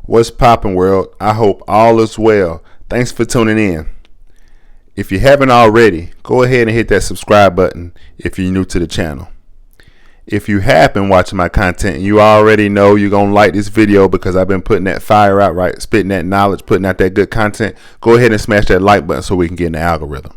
What's poppin', world? I hope all is well. Thanks for tuning in. If you haven't already, go ahead and hit that subscribe button if you're new to the channel. If you have been watching my content, you already know you're going to like this video because I've been putting that fire out, right? Spitting that knowledge, putting out that good content. Go ahead and smash that like button so we can get in the algorithm.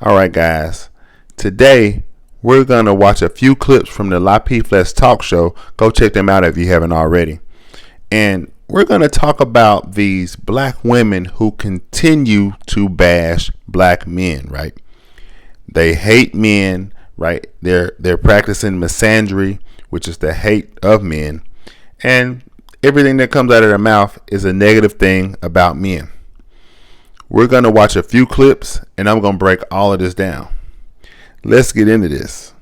All right, guys. Today, we're going to watch a few clips from the La P Flex talk show. Go check them out if you haven't already. And we're going to talk about these black women who continue to bash black men, right? They hate men, right? They're practicing misandry, which is the hate of men. And everything that comes out of their mouth is a negative thing about men. We're going to watch a few clips and I'm going to break all of this down. Let's get into this.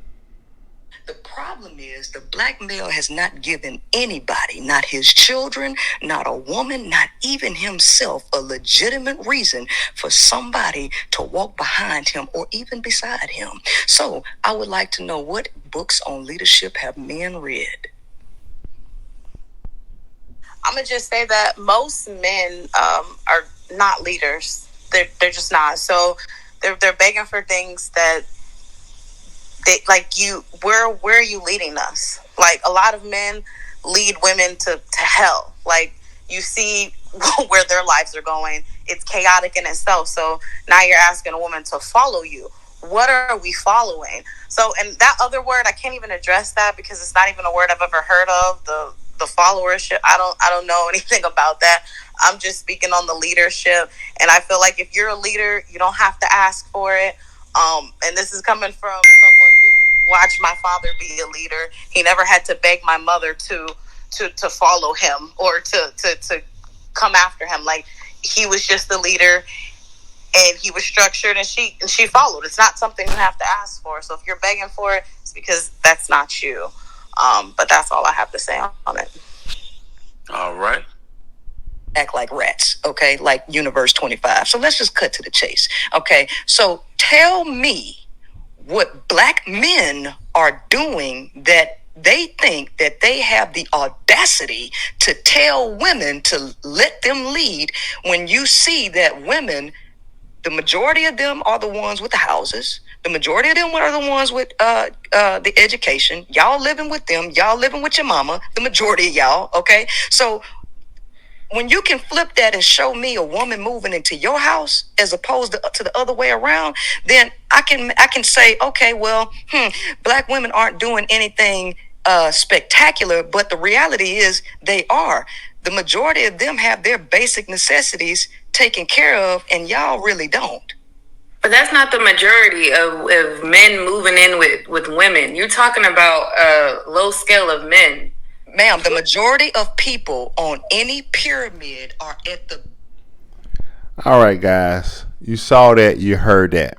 The problem is the black male has not given anybody, not his children, not a woman, not even himself, a legitimate reason for somebody to walk behind him or even beside him. So I would like to know, what books on leadership have men read? I'm going to just say that most men are not leaders. They're just not. So they're begging for things that they, like, where are you leading us? Like, a lot of men lead women to hell. Like, you see where their lives are going. It's chaotic in itself. So now you're asking a woman to follow you. What are we following? So, and that other word, I can't even address that because it's not even a word I've ever heard of. The followership, I don't know anything about that. I'm just speaking on the leadership. And I feel like if you're a leader, you don't have to ask for it. And this is coming from someone who watched my father be a leader. He never had to beg my mother to follow him or to come after him. Like, he was just the leader and he was structured and she followed. It's not something you have to ask for. So if you're begging for it, it's because that's not you. But that's all I have to say on it. All right. Act like rats, okay? Like Universe 25. So let's just cut to the chase, okay? So tell me what black men are doing that they think that they have the audacity to tell women to let them lead, when you see that women, the majority of them are the ones with the houses. The majority of them are the ones with the education. Y'all living with them. Y'all living with your mama. The majority of y'all, okay? So when you can flip that and show me a woman moving into your house as opposed to the other way around, then I can say, okay, well, black women aren't doing anything spectacular, but the reality is they are. The majority of them have their basic necessities taken care of, and y'all really don't. But that's not the majority of men moving in with women. You're talking about a low scale of men. Ma'am, the majority of people on any pyramid are at the... All right, guys. You saw that. You heard that.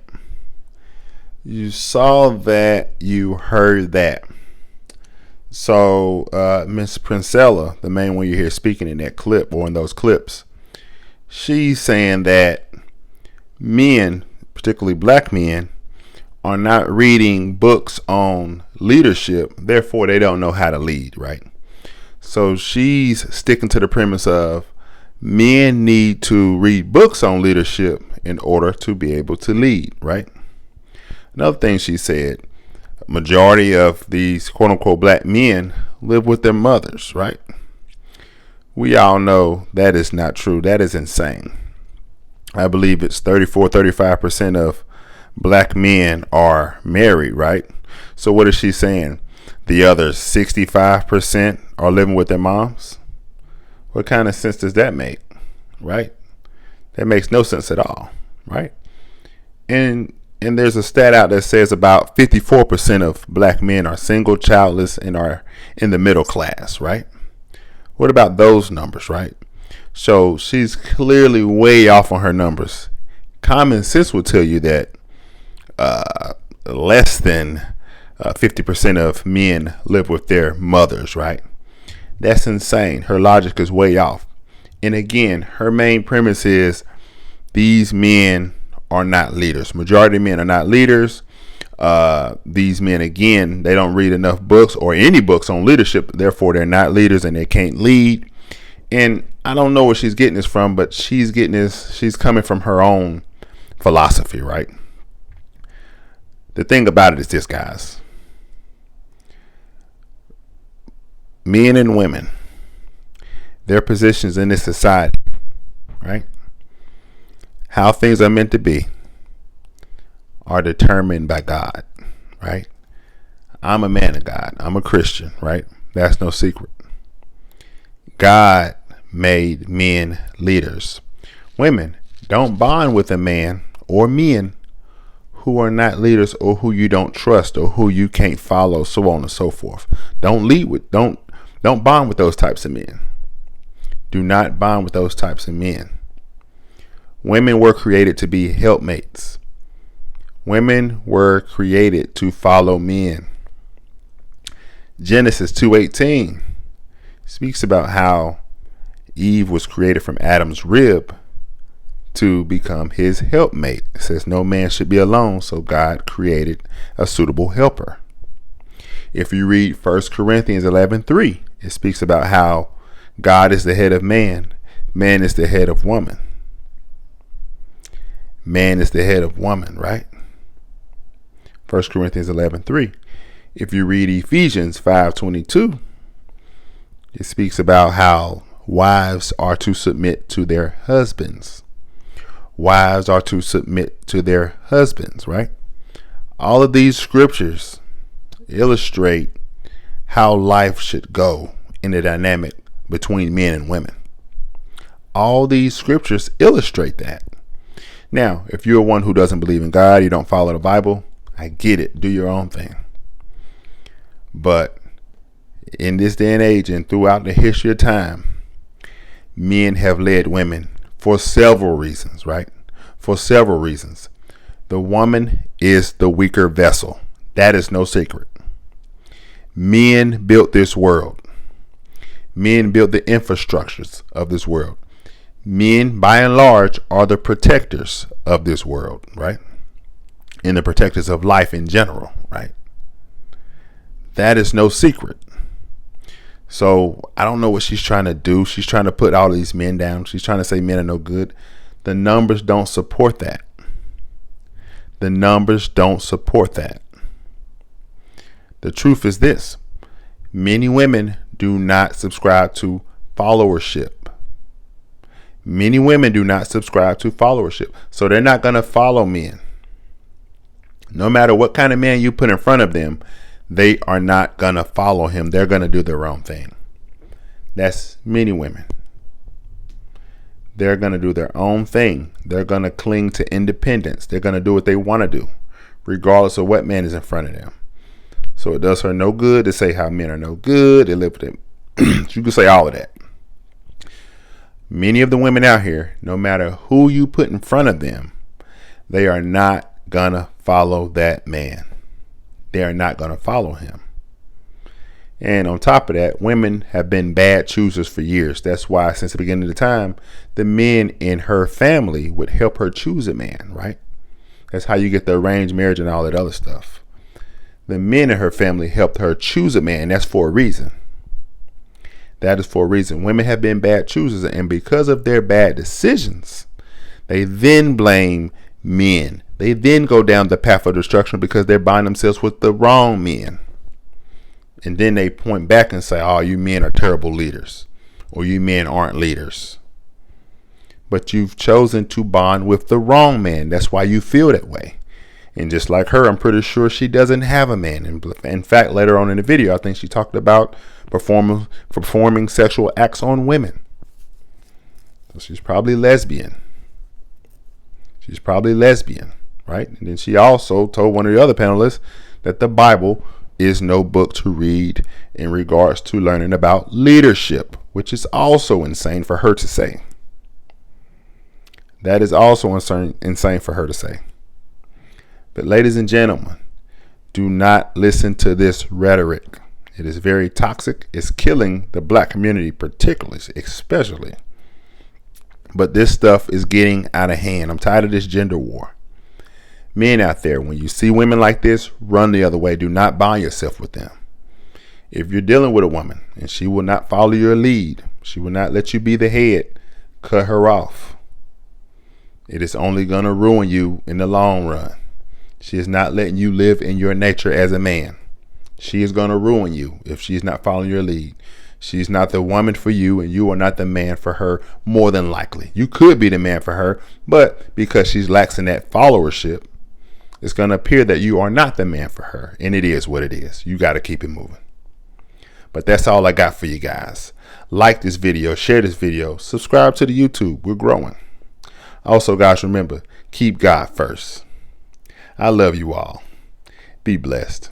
You saw that. You heard that. So, Miss Princella, the main one you hear speaking in that clip or in those clips, she's saying that men, particularly black men, are not reading books on leadership. Therefore, they don't know how to lead, right? So she's sticking to the premise of men need to read books on leadership in order to be able to lead, right? Another thing she said, majority of these quote unquote black men live with their mothers, right? We all know that is not true. That is insane. I believe it's 35% of black men are married, right? So what is she saying? The other 65% are living with their moms? What kind of sense does that make, right? That makes no sense at all, right? And there's a stat out that says about 54% of black men are single, childless, and are in the middle class, right? What about those numbers, right? So she's clearly way off on her numbers. Common sense will tell you that less than 50% of men live with their mothers, right? That's insane. Her logic is way off. And again, her main premise is these men are not leaders. Majority of men are not leaders. These men, again, they don't read enough books or any books on leadership. Therefore, they're not leaders and they can't lead. And I don't know where she's getting this from, but she's coming from her own philosophy, right? The thing about it is this, guys. Men and women, their positions in this society, right? How things are meant to be are determined by God, right? I'm a man of God. I'm a Christian, right? That's no secret. God made men leaders. Women, don't bond with a man or men who are not leaders or who you don't trust or who you can't follow, so on and so forth. Don't bond with those types of men. Do not bond with those types of men. Women were created to be helpmates. Women were created to follow men. Genesis 2:18 speaks about how Eve was created from Adam's rib to become his helpmate. It says no man should be alone, so God created a suitable helper. If you read 1 Corinthians 11:3, it speaks about how God is the head of man. Man is the head of woman. Man is the head of woman, right? 1 Corinthians 11:3. If you read Ephesians 5:22, it speaks about how wives are to submit to their husbands. Wives are to submit to their husbands, right? All of these scriptures illustrate how life should go in the dynamic between men and women. All these scriptures illustrate that. Now, if you're one who doesn't believe in God, you don't follow the Bible, I get it. Do your own thing. But in this day and age and throughout the history of time, men have led women for several reasons, right? For several reasons. The woman is the weaker vessel. That is no secret. Men built this world. Men built the infrastructures of this world. Men, by and large, are the protectors of this world, right? And the protectors of life in general, right? That is no secret. So I don't know what she's trying to do. She's trying to put all these men down. She's trying to say men are no good. The numbers don't support that. The numbers don't support that. The truth is this. Many women do not subscribe to followership. Many women do not subscribe to followership. So they're not going to follow men. No matter what kind of man you put in front of them, they are not going to follow him. They're going to do their own thing. That's many women. They're going to do their own thing. They're going to cling to independence. They're going to do what they want to do, regardless of what man is in front of them. So it does her no good to say how men are no good. They live with them. You can say all of that. Many of the women out here, no matter who you put in front of them, they are not going to follow that man. They are not going to follow him. And on top of that, women have been bad choosers for years. That's why since the beginning of the time, the men in her family would help her choose a man, right? That's how you get the arranged marriage and all that other stuff. The men in her family helped her choose a man. That's for a reason. That is for a reason. Women have been bad choosers, and because of their bad decisions, they then blame men. They then go down the path of destruction because they're buying themselves with the wrong men. And then they point back and say, oh, you men are terrible leaders, or you men aren't leaders. But you've chosen to bond with the wrong man. That's why you feel that way. And just like her, I'm pretty sure she doesn't have a man. In fact, later on in the video, I think she talked about performing sexual acts on women. So she's probably lesbian. She's probably lesbian, right? And then she also told one of the other panelists that the Bible is no book to read in regards to learning about leadership, which is also insane for her to say. That is also insane for her to say. But ladies and gentlemen, do not listen to this rhetoric. It is very toxic. It's killing the black community, particularly, especially. But this stuff is getting out of hand. I'm tired of this gender war. Men out there, when you see women like this, run the other way. Do not bind yourself with them. If you're dealing with a woman and she will not follow your lead, She will not let you be the head. Cut her off. It is only going to ruin you in the long run. She is not letting you live in your nature as a man. She is going to ruin you if she is not following your lead. She's not the woman for you, and you are not the man for her, more than likely. You could be the man for her, but because she's lacking that followership, it's going to appear that you are not the man for her, and it is what it is. You got to keep it moving. But that's all I got for you guys. Like this video, share this video, subscribe to the YouTube. We're growing. Also, guys, remember, keep God first. I love you all. Be blessed.